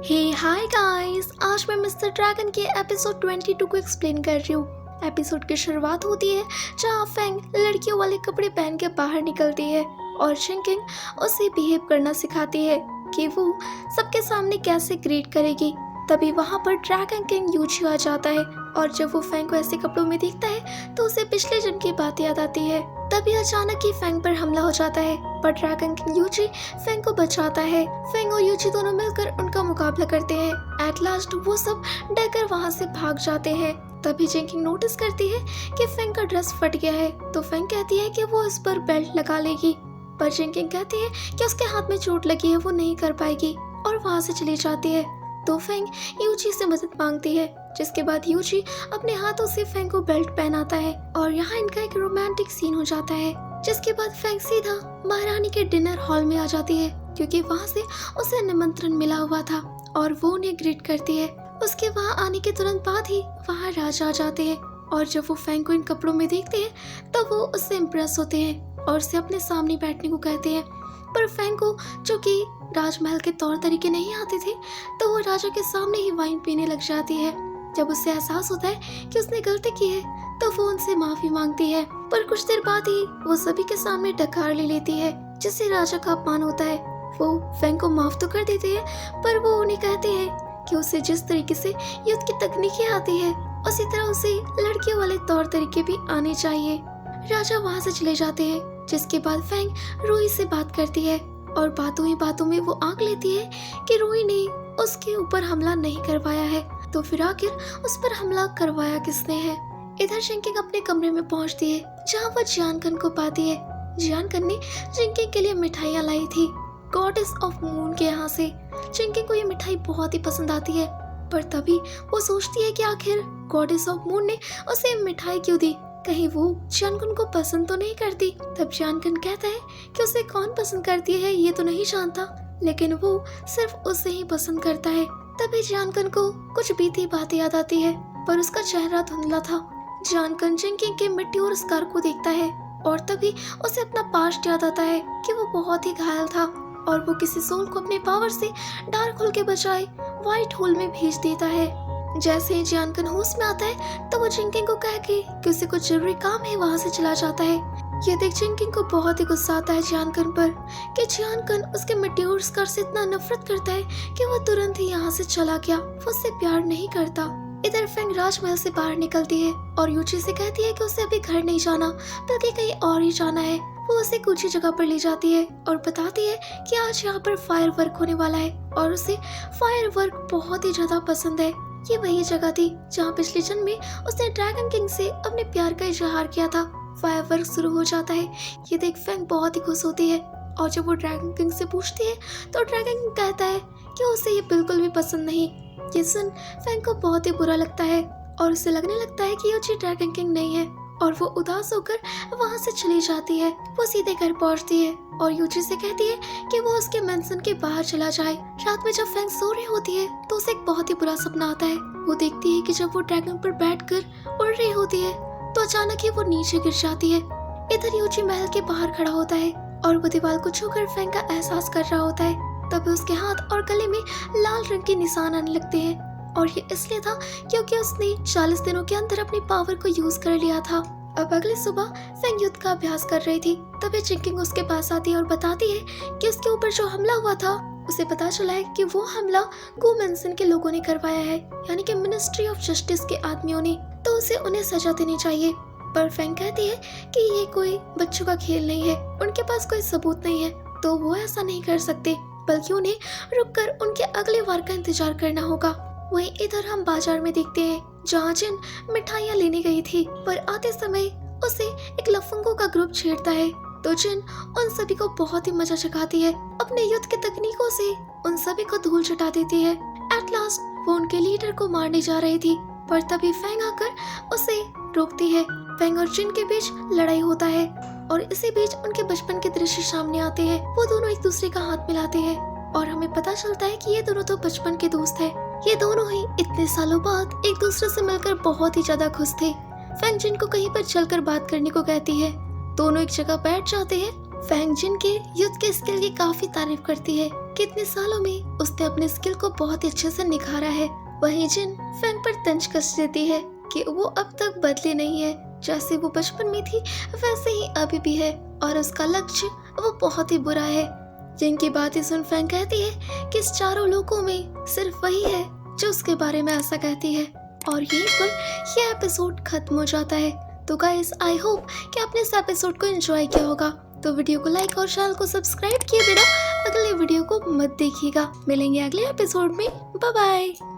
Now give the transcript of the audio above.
हे hi guys, आज मैं mister dragon के एपिसोड 22 को एक्सप्लेन कर रही हूँ। एपिसोड की शुरुआत होती है जहाँ फेंग लड़कियों वाले कपड़े पहन के बाहर निकलती है और चिंकिंग उसे बिहेव करना सिखाती है कि वो सबके सामने कैसे ग्रीट करेगी। तभी वहाँ पर ड्रैगन किंग यूची आ जाता है और जब वो फेंग को ऐसे कपड़ों में देखता है तो उसे पिछले जन्म की बात याद आती है। तभी अचानक ही फेंग पर हमला हो जाता है, पर ड्रैगन किंग यूची फेंग को बचाता है। फेंग और यूची दोनों मिलकर उनका मुकाबला करते हैं। एट लास्ट वो सब डरकर वहाँ से भाग जाते हैं। तभी चिंकिंग नोटिस करती है कि फेंग का ड्रेस फट गया है, तो फेंग कहती है कि वो इस पर बेल्ट लगा लेगी, पर चिंकिंग कहती है कि उसके हाथ में चोट लगी है, वो नहीं कर पाएगी और वहाँ से चली जाती है। तो फेंग यूची से मदद मांगती है, जिसके बाद यूची अपने हाथों से फेंग को बेल्ट पहनाता है और यहाँ इनका एक रोमांटिक सीन हो जाता है। जिसके बाद फेंग सीधा महारानी के डिनर हॉल में आ जाती है, क्योंकि वहाँ से उसे निमंत्रण मिला हुआ था और वो उन्हें ग्रीट करती है। उसके वहाँ आने के तुरंत बाद ही वहाँ राजा आ जाते हैं और जब वो फेंग को इन कपड़ों में देखते हैं तो वो उससे इम्प्रेस होते हैं और उसे अपने सामने बैठने को कहते हैं। पर फेंग को चूंकि राजमहल के तौर तरीके नहीं आते थे, तो वो राजा के सामने ही वाइन पीने लग जाती है। जब उसे एहसास होता है कि उसने गलती की है तो वो उनसे माफी मांगती है, पर कुछ देर बाद ही वो सभी के सामने डकार ले लेती है, जिससे राजा का अपमान होता है। वो फेंग को माफ तो कर देते हैं, पर वो उन्हें कहते हैं कि उसे जिस तरीके से युद्ध की तकनीकें आती है उसी तरह उसे लड़कियों वाले तौर तरीके भी आने चाहिए। राजा वहाँ से चले जाते हैं, जिसके बाद फेंग रूही से बात करती है और बातों ही बातों में वो आंक लेती है कि रूही ने उसके ऊपर हमला नहीं करवाया है, तो फिर आखिर उस पर हमला करवाया किसने है। इधर चिंकिंग अपने कमरे में पहुंचती है, जहां वो जियानकन को पाती है। जियानकन ने चिंकिंग के लिए मिठाइयाँ लाई थी गॉडेस ऑफ मून के यहाँ से। चिंकिंग को ये मिठाई बहुत ही पसंद आती है, पर तभी वो सोचती है कि आखिर गॉडेस ऑफ मून ने उसे मिठाई क्यों दी, कहीं वो जियानकन को पसंद तो नहीं करती। तब जियानकन कहता है कि उसे कौन पसंद करती है ये तो नहीं जानता, लेकिन वो सिर्फ उसे ही पसंद करता है। तभी जियानकन को कुछ बीती बातें याद आती है, पर उसका चेहरा धुंधला था। जियानकन चिंकिंग के मिट्टी और स्कार को देखता है और तभी उसे अपना पास्ट याद आता है कि वो बहुत ही घायल था और वो किसी सोल को अपने पावर से डार्क होल के बजाय व्हाइट होल में भेज देता है। जैसे ही जियानकन होश में आता है तो वो चिंकिंग को कह के कि उसे कुछ जरूरी काम है वहाँ से चला जाता है। ये देख चिंकिंग को बहुत ही गुस्सा आता है जियानकन पर कि जियानकन उसके मिट्टी और स्कार से इतना नफरत करता है कि वो तुरंत ही यहाँ से चला गया, वो उससे प्यार नहीं करता। इधर फेंग राजमहल से बाहर निकलती है और यूची से कहती है कि उसे अभी घर नहीं जाना बल्कि कहीं और ही जाना है। वो उसे ऊंची जगह पर ले जाती है और बताती है कि आज यहाँ पर फायर वर्क होने वाला है और उसे फायर वर्क बहुत ही ज्यादा पसंद है। ये वही जगह थी जहाँ पिछले जन्म में उसने ड्रैगन किंग से अपने प्यार का इजहार किया था। फायर वर्क शुरू हो जाता है। ये देख फेंग बहुत ही खुश होती है और जब वो ड्रैगन किंग से पूछती है तो ड्रैगन किंग कहता है कि उसे ये बिल्कुल भी पसंद नहीं। ये सुन फेंग को बहुत ही बुरा लगता है और उसे लगने लगता है कि यूची ड्रैगन किंग नहीं है और वो उदास होकर वहाँ से चली जाती है। वो सीधे घर पहुँचती है और यूची से कहती है कि वो उसके मेंशन के बाहर चला जाए। रात में जब फेंग सो रही होती है तो उसे एक बहुत ही बुरा सपना आता है। वो देखती है कि जब वो ड्रैगन पर बैठकर उड़ रही होती है तो अचानक ही वो नीचे गिर जाती है। इधर यूची महल के बाहर खड़ा होता है और वो दीवार को छूकर फेंग का एहसास कर रहा होता है। तभी उसके हाथ और गले में लाल रंग के निशान आने लगते हैं और ये इसलिए था क्योंकि उसने 40 दिनों के अंदर अपनी पावर को यूज कर लिया था। अब अगली सुबह फेंग युद्ध का अभ्यास कर रही थी। तभी चिंकिंग उसके पास आती है और बताती है कि उसके ऊपर जो हमला हुआ था उसे पता चला है कि वो हमला गो मेंशन के लोगों ने करवाया है, यानी कि मिनिस्ट्री ऑफ जस्टिस के आदमियों ने, तो उसे उन्हें सजा देनी चाहिए। पर फेंग कहती है कि ये कोई बच्चों का खेल नहीं है, उनके पास कोई सबूत नहीं है, तो वो ऐसा नहीं कर सकते, बल्कि उन्हें रुककर उनके अगले वार का इंतजार करना होगा। वहीं इधर हम बाजार में देखते हैं जहाँ जिन मिठाइयाँ लेने गई थी, पर आते समय उसे एक लफंगों का ग्रुप छेड़ता है, तो जिन उन सभी को बहुत ही मजा चखाती है। अपने युद्ध की तकनीकों से उन सभी को धूल चटा देती है। एट लास्ट वो उनके लीडर को मारने जा रही थी, पर तभी फेंग आकर उसे रोकती है। फेंग और जिन के बीच लड़ाई होता है और इसी बीच उनके बचपन के दृश्य सामने आते हैं। वो दोनों एक दूसरे का हाथ मिलाते हैं और हमें पता चलता है कि ये दोनों तो बचपन के दोस्त हैं। ये दोनों ही इतने सालों बाद एक दूसरे से मिलकर बहुत ही ज्यादा खुश थे। फेंग जिन को कहीं पर चलकर बात करने को कहती है। दोनों एक जगह बैठ जाते हैं। फेंग जिन के युद्ध के स्किल की काफी तारीफ करती है कितने सालों में उसने अपने स्किल को बहुत ही अच्छे से निखारा है। वहीं जिन फैंग पर तंज कस देती है कि वो अब तक बदली नहीं है, जैसे वो बचपन में थी वैसे ही अभी भी है और उसका लक्ष्य वो बहुत ही बुरा है। जिनकी बातें सुन फैंग कहती है कि इस चारों लोगों में सिर्फ वही है जो उसके बारे में ऐसा कहती है। और यहीं पर यह एपिसोड खत्म हो जाता है। तो गाइस, आई होप कि आपने इस एपिसोड को एंजॉय किया होगा। तो वीडियो को लाइक और चैनल को सब्सक्राइब किए बिना अगले वीडियो को मत देखिएगा। मिलेंगे अगले एपिसोड में। Bye bye.